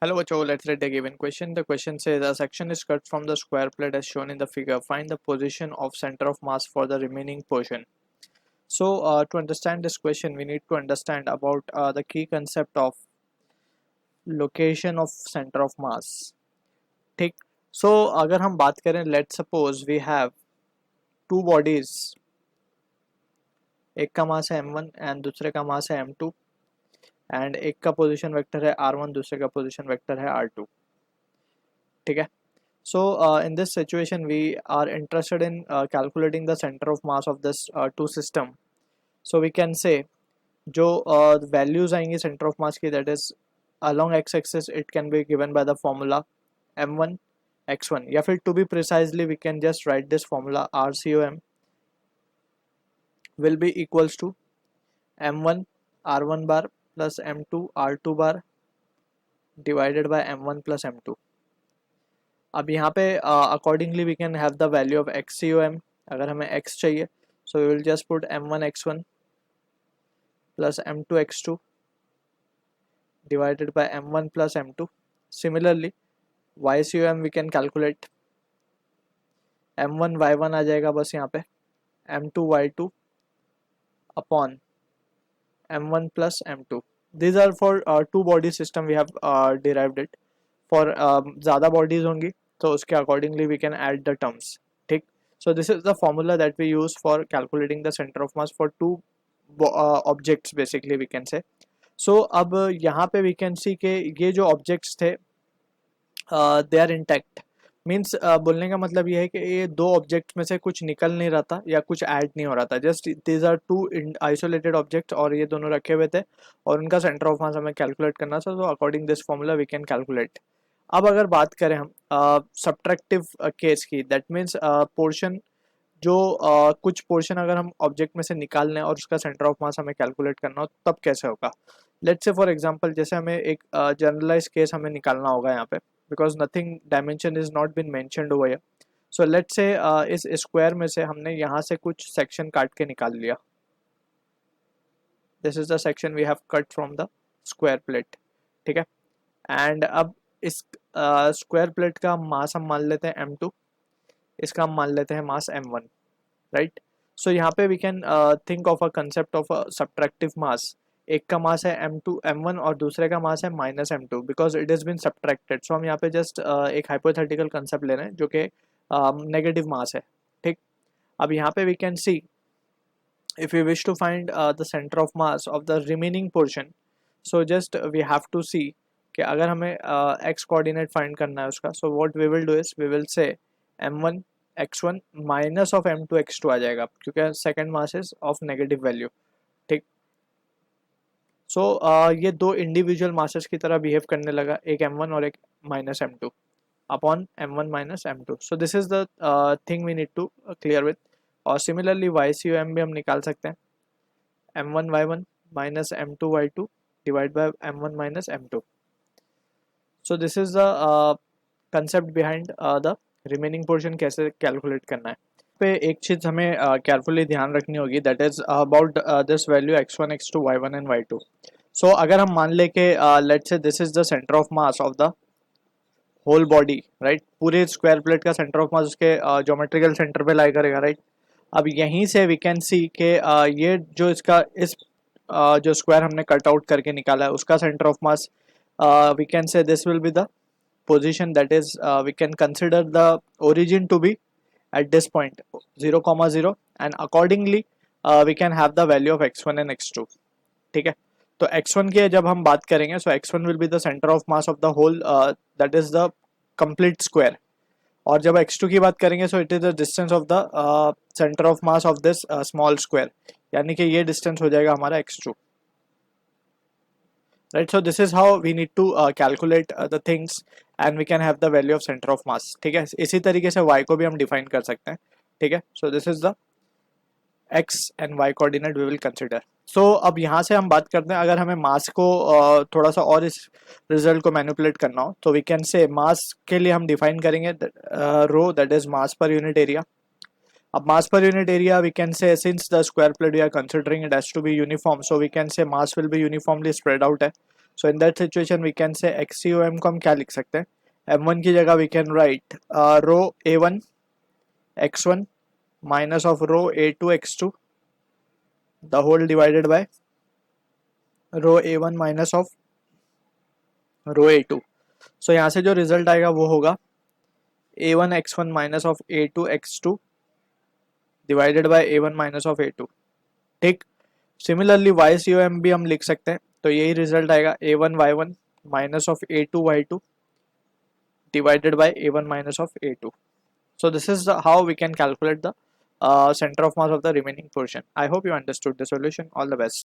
Hello, Bacho. Let's read the given question. The question says a section is cut from the square plate as shown in the figure. Find the position of center of mass for the remaining portion. So, to understand this question, we need to understand about the key concept of location of center of mass. ठीक. So, अगर हम बात करें, let's suppose we have two bodies. एक का mass है m1 and दूसरे का मास है m2 and एक का पोजीशन वेक्टर है r1 दूसरे का पोजीशन वेक्टर है r2. ठीक है. So in this situation we are interested in calculating the center of mass of this two system. So we can say जो values आएंगी center of mass की, that is along x-axis it can be given by the formula m1 x1, या फिर to be precisely we can just write this formula RCOM will be equals to m1 r1 bar plus m2 r2 bar divided by m1 plus m2. अब यहाँ पे accordingly we can have the value of x C O M. अगर हमें x चाहिए so we will just put m1 x1 plus m2 x2 divided by m1 plus m2. Similarly y C O M we can calculate m1 y1 आ जाएगा बस यहाँ पे m2 y2 upon m1 plus m2. these are for two body system we have derived it. for ज़्यादा bodies होंगी तो उसके accordingly we can add the terms. ठीक. so this is the formula that we use for calculating the center of mass for two objects basically we can say. so अब यहाँ पे we can see कि ये जो objects थे they are intact. Means बोलने का मतलब ये है कि ये दो ऑब्जेक्ट्स में से कुछ निकल नहीं रहा था या कुछ ऐड नहीं हो रहा था. Just these are two isolated objects और ये दोनों रखे हुए थे और उनका सेंटर ऑफ मास हमें कैलकुलेट करना था. तो according this formula we can calculate. अब अगर बात करें हम सब्ट्रैक्टिव केस की, दैट मीन्स पोर्शन जो कुछ पोर्शन अगर हम ऑब्जेक्ट में से निकाल लें और उसका सेंटर ऑफ मास हमें कैलकुलेट करना हो तब कैसे होगा. लेट्स से फॉर एग्जांपल जैसे हमें एक जनरलाइज केस हमें निकालना होगा यहाँ पे, because nothing dimension is not been mentioned over here. So let's say इस स्क्वायर में से हमने यहाँ से कुछ सेक्शन काट के निकाल लिया. This is the section we have cut from the square plate. ठीक है. एंड अब इस स्क्वायर प्लेट का मास हम मान लेते हैं m2, इसका हम मान लेते हैं मास m1. राइट. सो यहाँ पे we can think of a concept of a subtractive mass. एक का मास है m2 m1 और दूसरे का मास है minus m2 because it is been subtracted. So हम यहाँ पे जस्ट एक हाइपोथेटिकल कंसेप्ट ले रहे हैं जो कि नेगेटिव मास है. ठीक. अब यहाँ पे we can see if we wish to find the center of mass of the remaining portion, so just we have to see कि अगर हमें x coordinate find करना है उसका, so what we will do is we will say m1 x1 minus of m2 x2 आ जाएगा क्योंकि second mass is of negative value. ठीक. so ये दो individual masses की तरह behave करने लगा, एक m1 और एक minus m2 upon m1 minus m2. so this is the thing we need to clear with. और सिमिलरली वाई सी एम भी हम निकाल सकते हैं m1 y1 minus m2 y2 divide by m1 minus m2. So this is the concept behind the remaining portion कैसे calculate करना है. पे एक चीज़ हमें केयरफुली ध्यान रखनी होगी, that is about this value x1 x2 y1 and y2. So अगर हम मान ले के let's say this is the centre of mass of the whole body. Right. पूरे स्क्वायर प्लेट का सेंटर ऑफ मास उसके ज्योमेट्रिकल सेंटर पे लाई करेगा. राइट. अब यहीं से वी कैन सी कि ये जो इसका इस जो स्क्वायर हमने कट आउट करके निकाला है उसका centre of mass we can say this will be the position, that is we can consider the origin to be at this point 0,0 and accordingly we can have the value of x1 and x2. ठीक है. तो x1 की जब हम बात करेंगे so x1 will be the center of mass of the whole that is the complete square. और जब x2 की बात करेंगे so it is the distance of the centre of mass of this small square, यानी कि ये distance हो जाएगा हमारा x2. Right. So this is how we need to calculate the things and we can have the value of centre of mass. ठीक है. इसी तरीके से y को भी हम डिफाइन कर सकते हैं. ठीक है. So this is the x and y coordinate we will consider. So अब यहाँ से हम बात करते हैं, अगर हमें मास को थोड़ा सा और इस रिजल्ट को मैनिपुलेट करना हो तो वी कैन से मास के लिए हम डिफाइन करेंगे रो, दैट इज मास पर यूनिट एरिया. अब मास पर unit area we can say since the square plate we are considering it has to be uniform, so we can say mass will be uniformly spread out है. So in that situation we can say axiom को हम क्या लिख सकते हैं, m1 की जगह we can write rho a1 x1 minus of row a2 x2 the whole divided by row a1 minus of row a2. सो यहाँ से जो रिजल्ट आएगा वो होगा a1 x1 minus of a2 x2 divided bye a1 minus of a2. ठीक, similarly YCOM भी हम लिख सकते हैं, तो यही रिजल्ट आएगा a1 y1 minus of a2 y2 divided by a1 minus of a2. So this is how we can calculate the center of mass of the remaining portion. I hope you understood the solution. All the best.